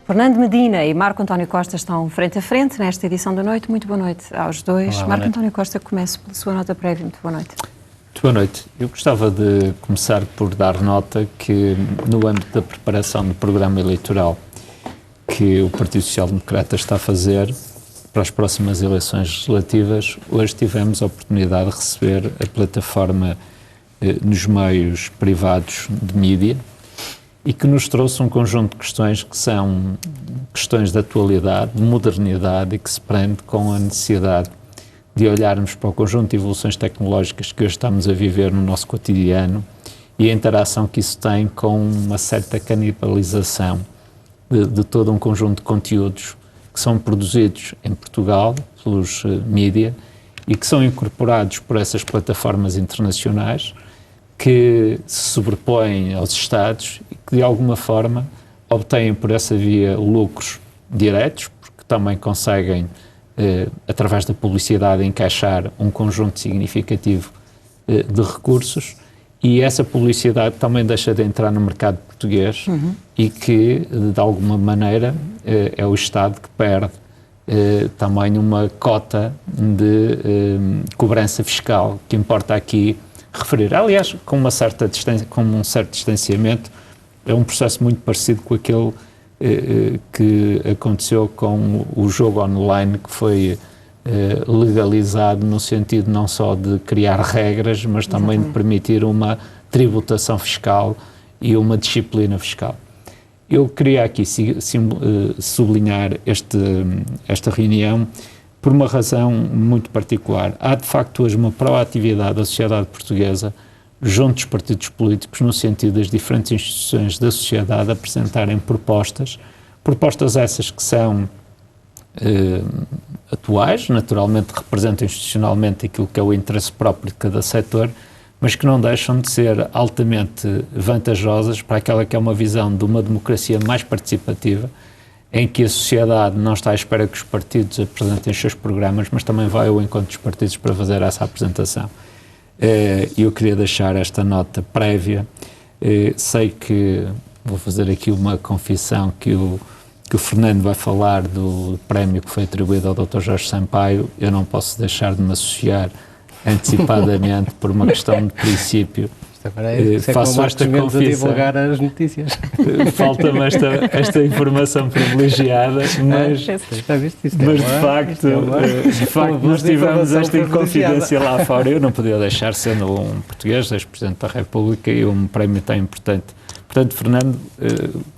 Fernando Medina e Marco António Costa estão frente a frente nesta edição da noite. Muito boa noite aos dois. Olá, Marco António Costa, comece pela sua nota prévia. Muito boa noite. Muito boa noite. Eu gostava de começar por dar nota que, no âmbito da preparação do programa eleitoral que o Partido Social Democrata está a fazer para as próximas eleições legislativas, hoje tivemos a oportunidade de receber a plataforma nos meios privados de mídia e que nos trouxe um conjunto de questões que são questões de atualidade, de modernidade e que se prende com a necessidade de olharmos para o conjunto de evoluções tecnológicas que hoje estamos a viver no nosso cotidiano e a interação que isso tem com uma certa canibalização de todo um conjunto de conteúdos que são produzidos em Portugal pelos mídia e que são incorporados por essas plataformas internacionais que se sobrepõem aos Estados e que de alguma forma obtêm por essa via lucros diretos, porque também conseguem, através da publicidade, encaixar um conjunto significativo de recursos, e essa publicidade também deixa de entrar no mercado português e que, de alguma maneira, é o Estado que perde também uma cota de cobrança fiscal, que importa aqui referir. Aliás, com uma certa distância, com um certo distanciamento, é um processo muito parecido com aquele que aconteceu com o jogo online, que foi legalizado no sentido não só de criar regras, mas também de permitir uma tributação fiscal e uma disciplina fiscal. Eu queria aqui sublinhar esta reunião por uma razão muito particular. Há, de facto, hoje uma proatividade da sociedade portuguesa junto dos partidos políticos no sentido das diferentes instituições da sociedade apresentarem propostas essas que são atuais, naturalmente representam institucionalmente aquilo que é o interesse próprio de cada setor, mas que não deixam de ser altamente vantajosas para aquela que é uma visão de uma democracia mais participativa, em que a sociedade não está à espera que os partidos apresentem os seus programas, mas também vai ao encontro dos partidos para fazer essa apresentação. Eu queria deixar esta nota prévia. Sei que vou fazer aqui uma confissão que o Fernando vai falar do prémio que foi atribuído ao Dr. Jorge Sampaio. Eu não posso deixar de me associar antecipadamente por uma questão de princípio. Faço esta confissão. A divulgar as notícias. Falta-me esta informação privilegiada, mas de facto nós tivemos esta inconfidência lá fora. Eu não podia deixar, sendo um português, ex-presidente da República, e um prémio tão importante. Portanto, Fernando,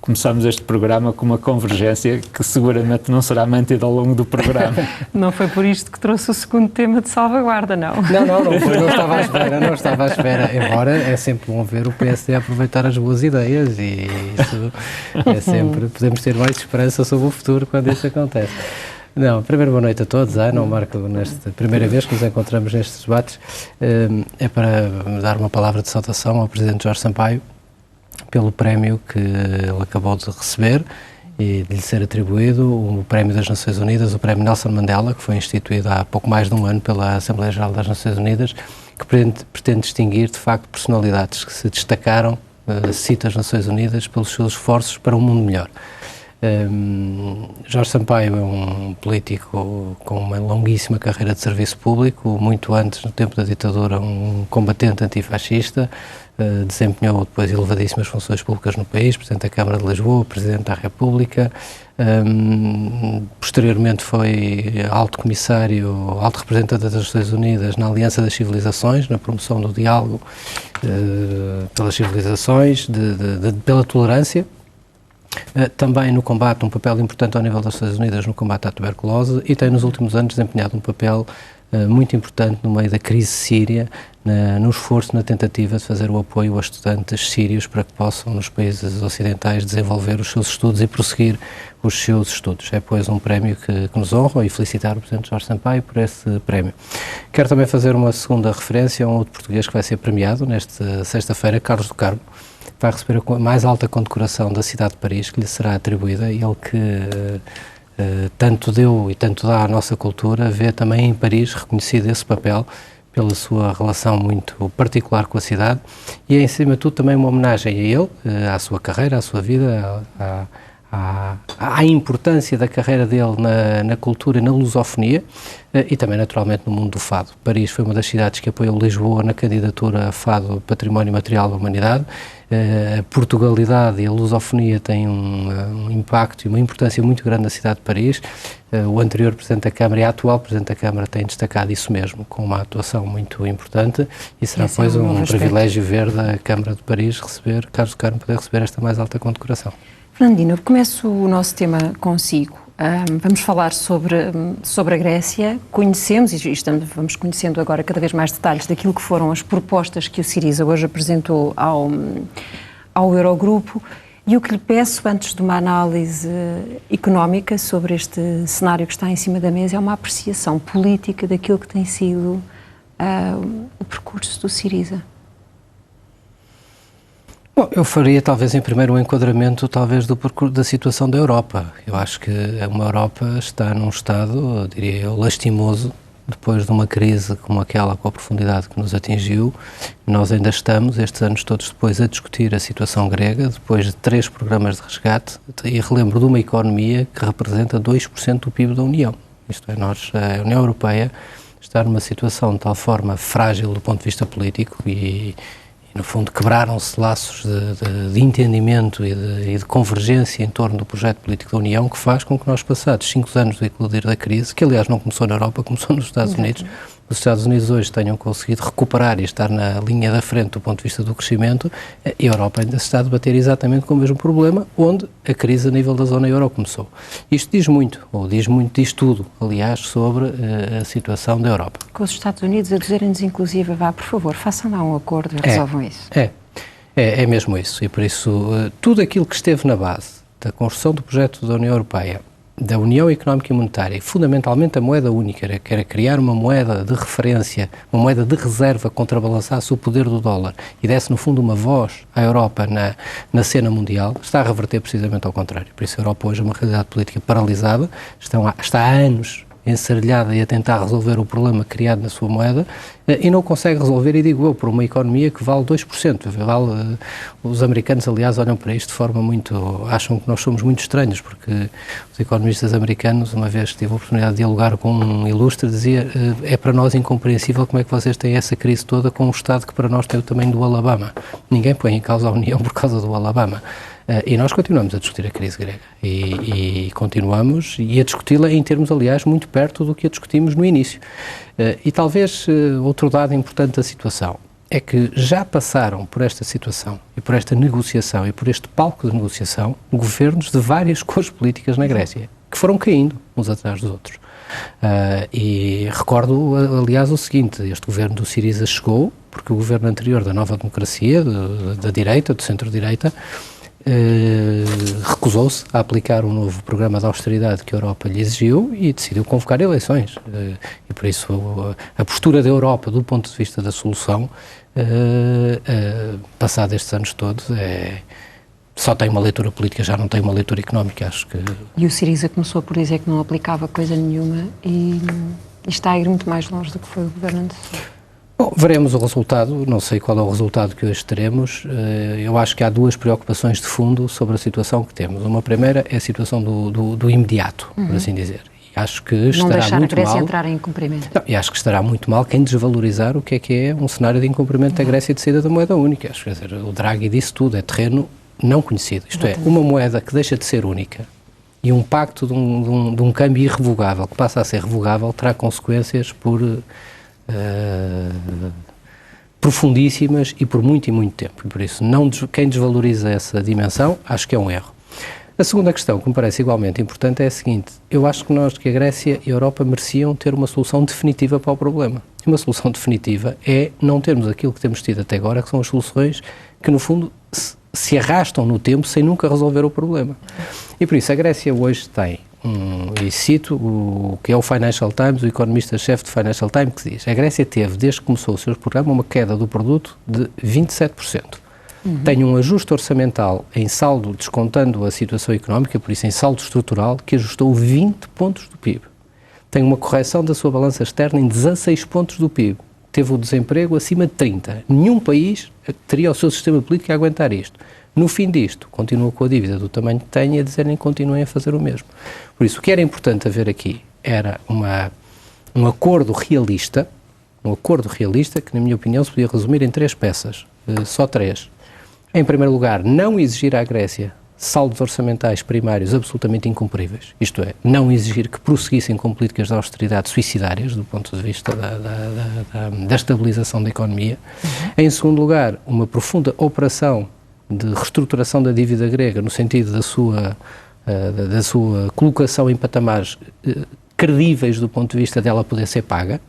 começamos este programa com uma convergência que seguramente não será mantida ao longo do programa. Não foi por isto que trouxe o segundo tema de salvaguarda, não? Não foi, não estava à espera, embora é sempre bom ver o PSD aproveitar as boas ideias e isso é sempre, podemos ter mais esperança sobre o futuro quando isso acontece. Não, primeiro boa noite a todos. Não, Marco, nesta primeira vez que nos encontramos nestes debates, é para dar uma palavra de saudação ao Presidente Jorge Sampaio pelo prémio que ele acabou de receber e de lhe ser atribuído, o Prémio das Nações Unidas, o Prémio Nelson Mandela, que foi instituído há pouco mais de um ano pela Assembleia Geral das Nações Unidas, que pretende distinguir, de facto, personalidades que se destacaram, cita as Nações Unidas, pelos seus esforços para um mundo melhor. Jorge Sampaio é um político com uma longuíssima carreira de serviço público, muito antes, no tempo da ditadura, um combatente antifascista, desempenhou depois elevadíssimas funções públicas no país, Presidente da Câmara de Lisboa, Presidente da República, posteriormente foi Alto Comissário, Alto Representante das Nações Unidas na Aliança das Civilizações, na promoção do diálogo pelas civilizações, pela tolerância. Também no combate, um papel importante ao nível das Nações Unidas no combate à tuberculose, e tem nos últimos anos desempenhado um papel muito importante no meio da crise síria, no esforço, na tentativa de fazer o apoio a estudantes sírios para que possam, nos países ocidentais, desenvolver os seus estudos e prosseguir os seus estudos. É, pois, um prémio que nos honra, e felicitar o Presidente Jorge Sampaio por esse prémio. Quero também fazer uma segunda referência a um outro português que vai ser premiado nesta sexta-feira, Carlos do Carmo. Vai receber a mais alta condecoração da cidade de Paris, que lhe será atribuída, e ele que tanto deu e tanto dá à nossa cultura, vê também em Paris reconhecido esse papel pela sua relação muito particular com a cidade, e é, em cima de tudo, também uma homenagem a ele, à sua carreira, à sua vida, à importância da carreira dele na cultura e na lusofonia e também naturalmente no mundo do fado. Paris foi uma das cidades que apoiou Lisboa na candidatura a Fado Património Material da Humanidade. A Portugalidade e a lusofonia têm um impacto e uma importância muito grande na cidade de Paris. O anterior Presidente da Câmara e a atual Presidente da Câmara têm destacado isso mesmo, com uma atuação muito importante, e será, pois, um privilégio ver da Câmara de Paris Carlos do Carmo poder receber esta mais alta condecoração. Fernandino, eu começo o nosso tema consigo. Vamos falar sobre a Grécia. Conhecemos, e vamos conhecendo agora cada vez mais detalhes daquilo que foram as propostas que o Syriza hoje apresentou ao Eurogrupo. E o que lhe peço, antes de uma análise económica sobre este cenário que está em cima da mesa, é uma apreciação política daquilo que tem sido o percurso do Syriza. Bom, eu faria talvez em primeiro um enquadramento talvez do percurso da situação da Europa. Eu acho que uma Europa está num estado, diria eu, lastimoso, depois de uma crise como aquela, com a profundidade que nos atingiu. Nós ainda estamos, estes anos todos depois, a discutir a situação grega, depois de 3 programas de resgate, e relembro de uma economia que representa 2% do PIB da União. Isto é, a União Europeia está numa situação de tal forma frágil do ponto de vista político e no fundo, quebraram-se laços de entendimento e de convergência em torno do projeto político da União, que faz com que nós, passados 5 anos do eclodir da crise, que aliás não começou na Europa, começou nos Estados Unidos, os Estados Unidos hoje tenham conseguido recuperar e estar na linha da frente do ponto de vista do crescimento, e a Europa ainda se está a debater exatamente com o mesmo problema, onde a crise a nível da zona euro começou. Isto diz muito, diz tudo, aliás, sobre a situação da Europa. Com os Estados Unidos a dizerem-nos, inclusive, por favor, façam lá um acordo e resolvam isso. É mesmo isso, e por isso tudo aquilo que esteve na base da construção do projeto da União Europeia, da União Económica e Monetária, e fundamentalmente a moeda única, que era criar uma moeda de referência, uma moeda de reserva que contrabalançasse o poder do dólar e desse, no fundo, uma voz à Europa na cena mundial, está a reverter precisamente ao contrário. Por isso a Europa hoje é uma realidade política paralisada, está há anos encerralhada e a tentar resolver o problema criado na sua moeda e não consegue resolver, e digo eu, por uma economia que vale 2%. Os americanos, aliás, olham para isto de forma acham que nós somos muito estranhos, porque os economistas americanos, uma vez tive a oportunidade de dialogar com um ilustre, dizia, é para nós incompreensível como é que vocês têm essa crise toda com um Estado que para nós tem o tamanho do Alabama. Ninguém põe em causa a União por causa do Alabama. E nós continuamos a discutir a crise grega e continuamos a discuti-la em termos, aliás, muito perto do que a discutimos no início. E talvez outro dado importante da situação é que já passaram por esta situação e por esta negociação e por este palco de negociação governos de várias cores políticas na Grécia, que foram caindo uns atrás dos outros. E recordo, aliás, o seguinte: este governo do Syriza chegou porque o governo anterior da Nova Democracia, da direita, do centro-direita, recusou-se a aplicar um novo programa de austeridade que a Europa lhe exigiu e decidiu convocar eleições. E por isso a postura da Europa, do ponto de vista da solução, passado estes anos todos, só tem uma leitura política, já não tem uma leitura económica, acho que... E o Syriza começou por dizer que não aplicava coisa nenhuma e está a ir muito mais longe do que foi o governo anterior. Bom, veremos o resultado, não sei qual é o resultado que hoje teremos. Eu acho que há 2 preocupações de fundo sobre a situação que temos. Uma primeira é a situação do imediato, por assim dizer. E acho que estará muito mal... Não deixar a Grécia entrar em incumprimento. Não, e acho que estará muito mal quem desvalorizar o que é um cenário de incumprimento da Grécia e de saída da moeda única. Acho que, quer dizer, o Draghi disse tudo, é terreno não conhecido. Isto é, uma moeda que deixa de ser única e um pacto de um câmbio irrevogável que passa a ser revogável terá consequências profundíssimas e por muito e muito tempo. E por isso, quem desvaloriza essa dimensão, acho que é um erro. A segunda questão, que me parece igualmente importante, é a seguinte: eu acho que a Grécia e a Europa mereciam ter uma solução definitiva para o problema. E uma solução definitiva é não termos aquilo que temos tido até agora, que são as soluções que, no fundo, se arrastam no tempo sem nunca resolver o problema. E por isso, a Grécia hoje tem, e cito o que é o Financial Times, o economista-chefe do Financial Times, que diz: a Grécia teve, desde que começou o seu programa, uma queda do produto de 27%. Tem um ajuste orçamental em saldo, descontando a situação económica, por isso em saldo estrutural, que ajustou 20 pontos do PIB. Tem uma correção da sua balança externa em 16 pontos do PIB. Teve o desemprego acima de 30. Nenhum país teria o seu sistema político a aguentar isto. No fim disto, continua com a dívida do tamanho que tem e a dizerem que continuem a fazer o mesmo. Por isso, o que era importante haver aqui era um acordo realista, que, na minha opinião, se podia resumir em 3 peças, só 3. Em primeiro lugar, não exigir à Grécia saldos orçamentais primários absolutamente incumpríveis, isto é, não exigir que prosseguissem com políticas de austeridade suicidárias do ponto de vista da estabilização da economia. Em segundo lugar, uma profunda operação de reestruturação da dívida grega no sentido da sua colocação em patamares credíveis do ponto de vista dela poder ser paga.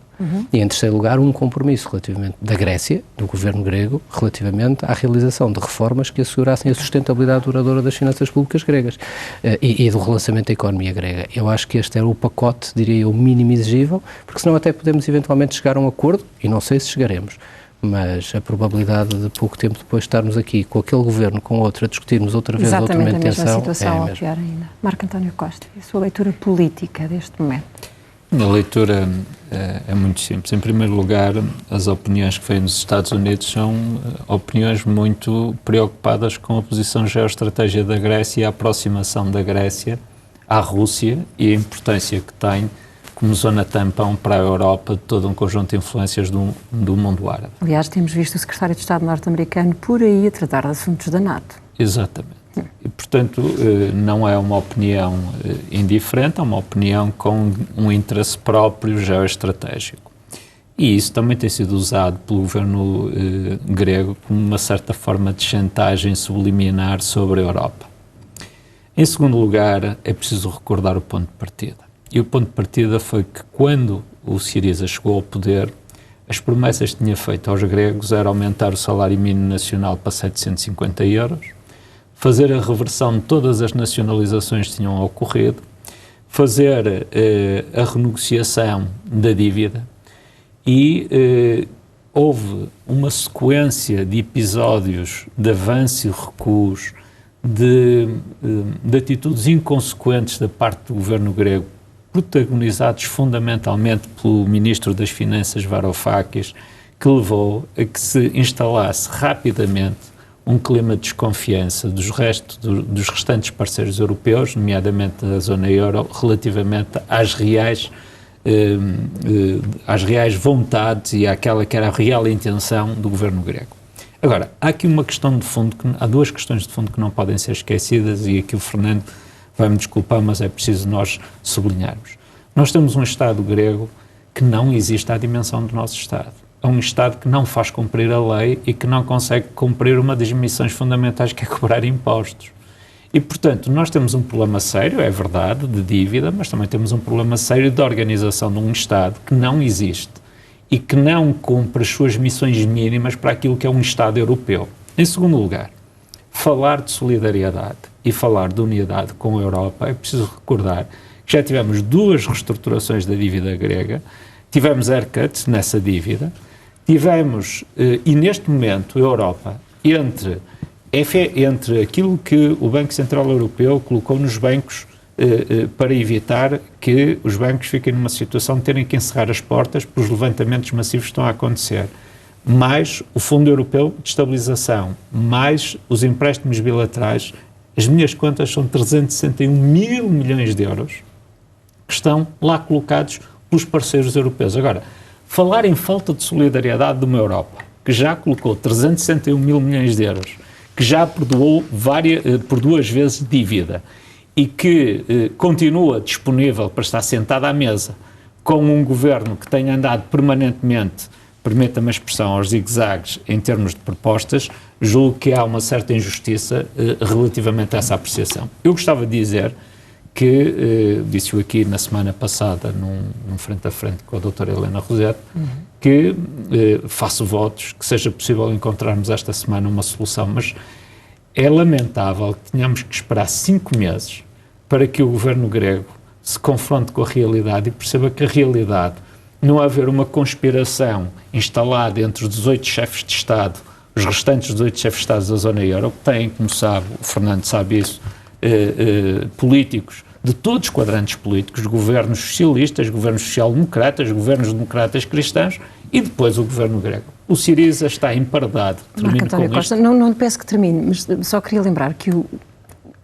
E, em terceiro lugar, um compromisso relativamente da Grécia, do governo grego, relativamente à realização de reformas que assegurassem a sustentabilidade duradoura das finanças públicas gregas e do relançamento da economia grega. Eu acho que este era o pacote, diria eu, mínimo exigível, porque senão até podemos eventualmente chegar a um acordo, e não sei se chegaremos, mas a probabilidade de pouco tempo depois estarmos aqui com aquele governo, com outro, a discutirmos outra vez outra manutenção. Exatamente a mesma situação, ou pior ainda. Marco António Costa, e a sua leitura política deste momento? A leitura é muito simples. Em primeiro lugar, as opiniões que vêm dos Estados Unidos são opiniões muito preocupadas com a posição geoestratégica da Grécia e a aproximação da Grécia à Rússia e a importância que tem como zona tampão para a Europa de todo um conjunto de influências do mundo árabe. Aliás, temos visto o secretário de Estado norte-americano por aí a tratar de assuntos da NATO. Exatamente. E, portanto, não é uma opinião indiferente, é uma opinião com um interesse próprio geoestratégico. E isso também tem sido usado pelo governo grego como uma certa forma de chantagem subliminar sobre a Europa. Em segundo lugar, é preciso recordar o ponto de partida. E o ponto de partida foi que quando o Syriza chegou ao poder, as promessas que tinha feito aos gregos era aumentar o salário mínimo nacional para 750 euros, fazer a reversão de todas as nacionalizações que tinham ocorrido, fazer a renegociação da dívida e houve uma sequência de episódios de avanço e recuos, de atitudes inconsequentes da parte do governo grego, protagonizados fundamentalmente pelo Ministro das Finanças Varoufakis, que levou a que se instalasse rapidamente um clima de desconfiança dos restantes parceiros europeus, nomeadamente da zona euro, relativamente às reais vontades e àquela que era a real intenção do governo grego. Agora, há aqui uma questão de fundo, há 2 questões de fundo que não podem ser esquecidas e aqui o Fernando vai-me desculpar, mas é preciso nós sublinharmos. Nós temos um Estado grego que não existe à dimensão do nosso Estado. É um Estado que não faz cumprir a lei e que não consegue cumprir uma das missões fundamentais, que é cobrar impostos. E, portanto, nós temos um problema sério, é verdade, de dívida, mas também temos um problema sério de organização de um Estado que não existe e que não cumpre as suas missões mínimas para aquilo que é um Estado europeu. Em segundo lugar, falar de solidariedade e falar de unidade com a Europa, é preciso recordar que já tivemos 2 reestruturações da dívida grega, tivemos haircuts nessa dívida, tivemos, e neste momento, a Europa, entre aquilo que o Banco Central Europeu colocou nos bancos para evitar que os bancos fiquem numa situação de terem que encerrar as portas por os levantamentos massivos que estão a acontecer, mais o Fundo Europeu de Estabilização, mais os empréstimos bilaterais, as minhas contas são 361 mil milhões de euros que estão lá colocados pelos parceiros europeus. Agora, falar em falta de solidariedade de uma Europa que já colocou 361 mil milhões de euros, que já perdoou por 2 vezes dívida e que continua disponível para estar sentada à mesa com um governo que tem andado permanentemente, permita-me a expressão, aos zigue-zagues em termos de propostas, julgo que há uma certa injustiça relativamente a essa apreciação. Eu gostava de dizer que, disse-o aqui na semana passada, num frente a frente com a doutora Helena Rosete, que faço votos que seja possível encontrarmos esta semana uma solução, mas é lamentável que tenhamos que esperar 5 meses para que o governo grego se confronte com a realidade e perceba que a realidade, não haver uma conspiração instalada entre os 18 chefes de Estado, os restantes 18 chefes de Estado da zona euro, que têm, como sabe, o Fernando sabe isso, políticos de todos os quadrantes políticos, governos socialistas, governos social-democratas, governos democratas cristãos, E depois o governo grego. O Syriza está emparedado. Marco António Costa, não lhe peço que termine, mas só queria lembrar que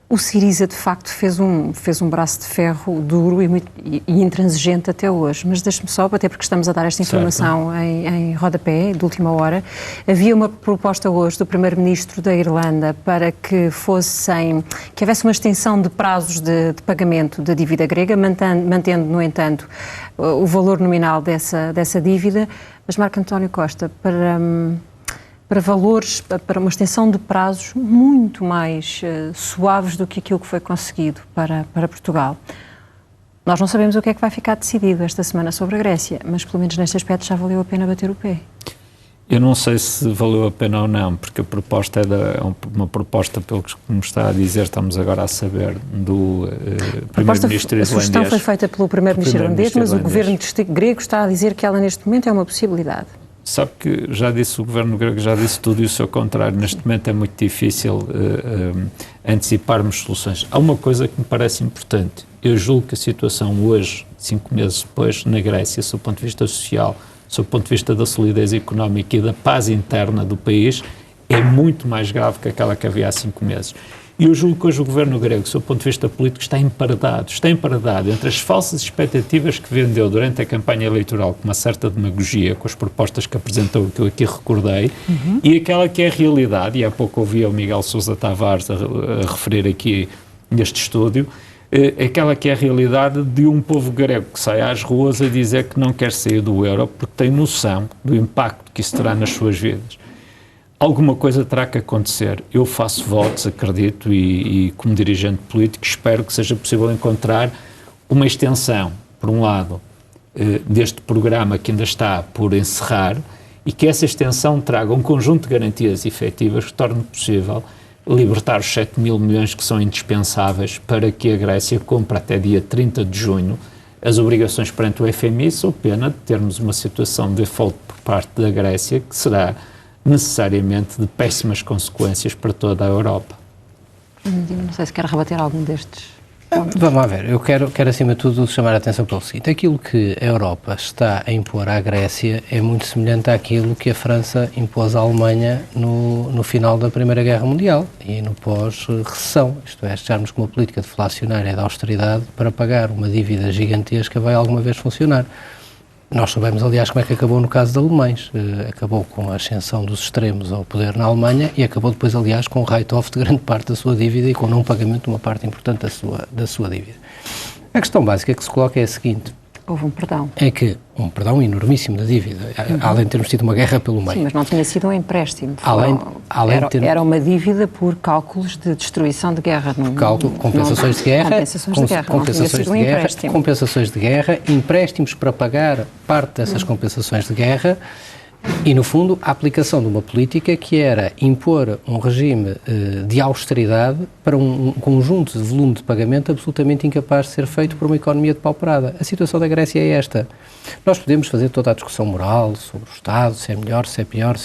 o Syriza, de facto, fez um braço de ferro duro e intransigente até hoje. Mas deixe-me só, até porque estamos a dar esta informação em rodapé, de última hora. Havia uma proposta hoje do Primeiro-Ministro da Irlanda para que houvesse uma extensão de prazos de pagamento da dívida grega, mantendo, no entanto, o valor nominal dessa dívida. Mas, Marco António Costa, para valores, para uma extensão de prazos muito mais suaves do que aquilo que foi conseguido para Portugal. Nós não sabemos o que é que vai ficar decidido esta semana sobre a Grécia, mas pelo menos neste aspecto já valeu a pena bater o pé. Eu não sei se valeu a pena ou não, porque a proposta é uma proposta, pelo que me está a dizer, estamos agora a saber, do Primeiro-Ministro irlandês. A sugestão foi feita pelo Primeiro-Ministro irlandês, mas o Governo grego está a dizer que ela neste momento é uma possibilidade. Sabe que já disse, o governo grego já disse tudo e o seu contrário. Neste momento é muito difícil anteciparmos soluções. Há uma coisa que me parece importante. Eu julgo que a situação hoje, 5 meses depois, na Grécia, sob o ponto de vista social, sob o ponto de vista da solidez económica e da paz interna do país, é muito mais grave que aquela que havia há 5 meses. E eu julgo que hoje o governo grego, sob o ponto de vista político, está emparedado entre as falsas expectativas que vendeu durante a campanha eleitoral com uma certa demagogia, com as propostas que apresentou, que eu aqui recordei, e aquela que é a realidade, e há pouco ouvi o Miguel Sousa Tavares a referir aqui neste estúdio, aquela que é a realidade de um povo grego que sai às ruas a dizer que não quer sair do euro porque tem noção do impacto que isso terá nas suas vidas. Alguma coisa terá que acontecer. Eu faço votos, acredito, e como dirigente político espero que seja possível encontrar uma extensão, por um lado, deste programa que ainda está por encerrar e que essa extensão traga um conjunto de garantias efetivas que torne possível libertar os 7 mil milhões que são indispensáveis para que a Grécia compre até dia 30 de junho as obrigações perante o FMI, sob pena de termos uma situação de default por parte da Grécia que será necessariamente de péssimas consequências para toda a Europa. Não sei se quer rebater algum destes pontos. Vamos lá ver, eu quero acima de tudo chamar a atenção pelo seguinte: aquilo que a Europa está a impor à Grécia é muito semelhante àquilo que a França impôs à Alemanha no final da Primeira Guerra Mundial e no pós-recessão, isto é, estarmos com uma política deflacionária de austeridade para pagar uma dívida gigantesca vai alguma vez funcionar. Nós sabemos, aliás, como é que acabou no caso de alemães. Acabou com a ascensão dos extremos ao poder na Alemanha e acabou depois, aliás, com o write-off de grande parte da sua dívida e com o não pagamento de uma parte importante da sua dívida. A questão básica que se coloca é a seguinte. Houve um perdão. É que um perdão enormíssimo da dívida, além de termos tido uma guerra pelo meio. Sim, mas não tinha sido um empréstimo. Era uma dívida por cálculos de destruição de guerra. Compensações de guerra, compensações de guerra, empréstimos para pagar parte dessas compensações de guerra e, no fundo, a aplicação de uma política que era impor um regime de austeridade para um conjunto de volume de pagamento absolutamente incapaz de ser feito por uma economia depauperada. A situação da Grécia é esta. Nós podemos fazer toda a discussão moral sobre o Estado, se é melhor, se é pior,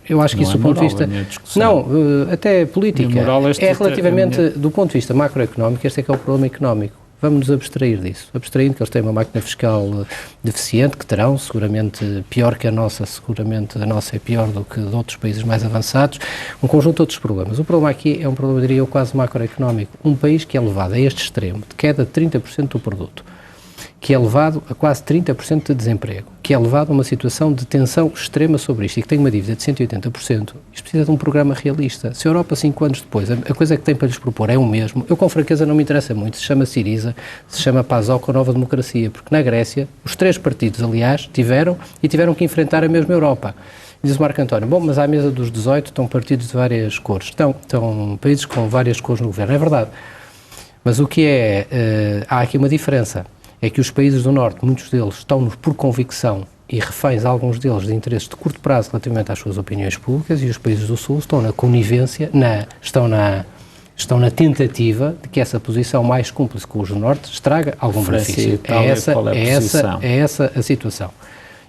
eu acho que isso do ponto de vista... Não, até política. É relativamente, do ponto de vista macroeconómico, este é que é o problema económico. Vamos nos abstrair disso, abstraindo que eles têm uma máquina fiscal deficiente, que terão, seguramente pior que a nossa, seguramente a nossa é pior do que de outros países mais avançados, um conjunto de outros problemas. O problema aqui é um problema, diria eu, quase macroeconómico. Um país que é levado a este extremo, de queda de 30% do produto, que é levado a quase 30% de desemprego, que é levado a uma situação de tensão extrema sobre isto e que tem uma dívida de 180%, isto precisa de um programa realista. Se a Europa, 5 anos depois, a coisa que tem para lhes propor é o mesmo, eu com franqueza não me interessa muito se chama Syriza, se chama PASOK ou Nova Democracia, porque na Grécia, os 3 partidos, aliás, tiveram que enfrentar a mesma Europa. Diz o Marco António, bom, mas à mesa dos 18 estão partidos de várias cores, estão países com várias cores no governo, é verdade. Mas o que há aqui uma diferença. É que os países do Norte, muitos deles, estão por convicção e reféns, alguns deles, de interesses de curto prazo relativamente às suas opiniões públicas, e os países do Sul estão na conivência, estão na tentativa de que essa posição mais cúmplice com os do Norte estraga algum benefício. É essa a situação.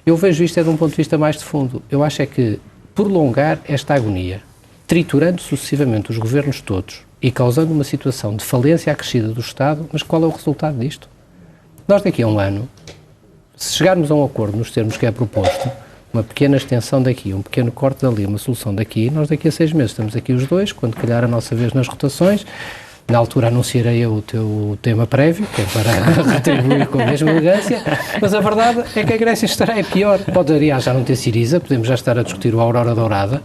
Eu vejo isto de um ponto de vista mais de fundo. Eu acho é que prolongar esta agonia, triturando sucessivamente os governos todos e causando uma situação de falência acrescida do Estado, mas qual é o resultado disto? Nós daqui a um ano, se chegarmos a um acordo nos termos que é proposto, uma pequena extensão daqui, um pequeno corte dali, uma solução daqui, nós daqui a 6 meses estamos aqui os dois, quando calhar a nossa vez nas rotações, na altura anunciarei eu o teu tema prévio, que é para retribuir com a mesma elegância, mas a verdade é que a Grécia estará pior. Pode, aliás, já não ter Siriza, podemos já estar a discutir o Aurora Dourada,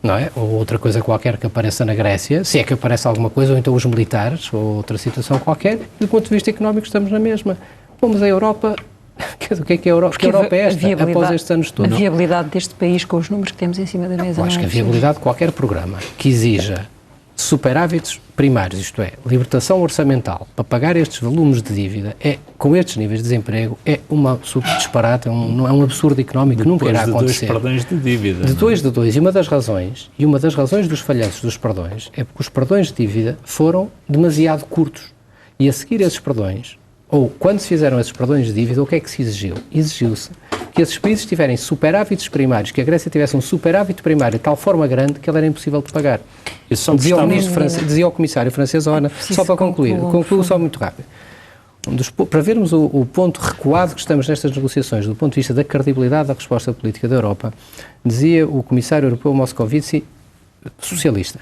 não é? Ou outra coisa qualquer que apareça na Grécia, se é que aparece alguma coisa, ou então os militares, ou outra situação qualquer, e do ponto de vista económico estamos na mesma. Pomos a Europa... O que é a Europa? Que Europa é esta, após estes anos todos? A viabilidade deste país com os números que temos em cima da mesa. Eu acho que a viabilidade de qualquer programa que exija superávites primários, isto é, libertação orçamental, para pagar estes volumes de dívida, com estes níveis de desemprego, é um absoluto disparate, é um absurdo económico que nunca irá acontecer. Depois de 2 perdões de dívida. De dois. E uma das razões dos falhanços dos perdões é porque os perdões de dívida foram demasiado curtos. E a seguir esses perdões, ou quando se fizeram esses perdões de dívida, o que é que se exigiu? Exigiu-se que esses países tiverem superávites primários, que a Grécia tivesse um superávit primário de tal forma grande que ele era impossível de pagar. Dizia o comissário francês, só para concluir, concluo só muito rápido. Para vermos o ponto recuado que estamos nestas negociações, do ponto de vista da credibilidade da resposta política da Europa, dizia o comissário europeu Moscovici, socialista,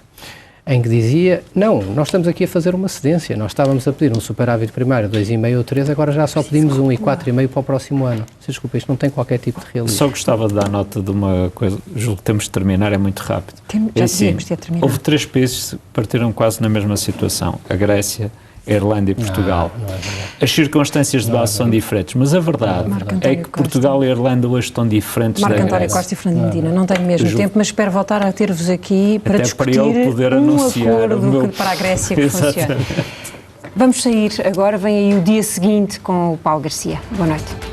em que dizia, não, nós estamos aqui a fazer uma cedência, nós estávamos a pedir um superávit primário 2,5 ou 3, agora já só pedimos 1,4,5 para o próximo ano. Desculpa, isto não tem qualquer tipo de realismo. Só gostava de dar nota de uma coisa, julgo que temos de terminar, é muito rápido. Já tínhamos de terminar. Houve 3 países que partiram quase na mesma situação, a Grécia, a Irlanda e Portugal. Não é verdade. As circunstâncias de base são diferentes, mas a verdade é que Portugal e a Irlanda hoje estão diferentes da Grécia. Marco António Costa e Fernando Medina, não tenho mesmo tempo, mas espero voltar a ter-vos aqui para até discutir para ele poder anunciar acordo para a Grécia que funcione. Vamos sair agora, vem aí o dia seguinte com o Paulo Garcia. Boa noite.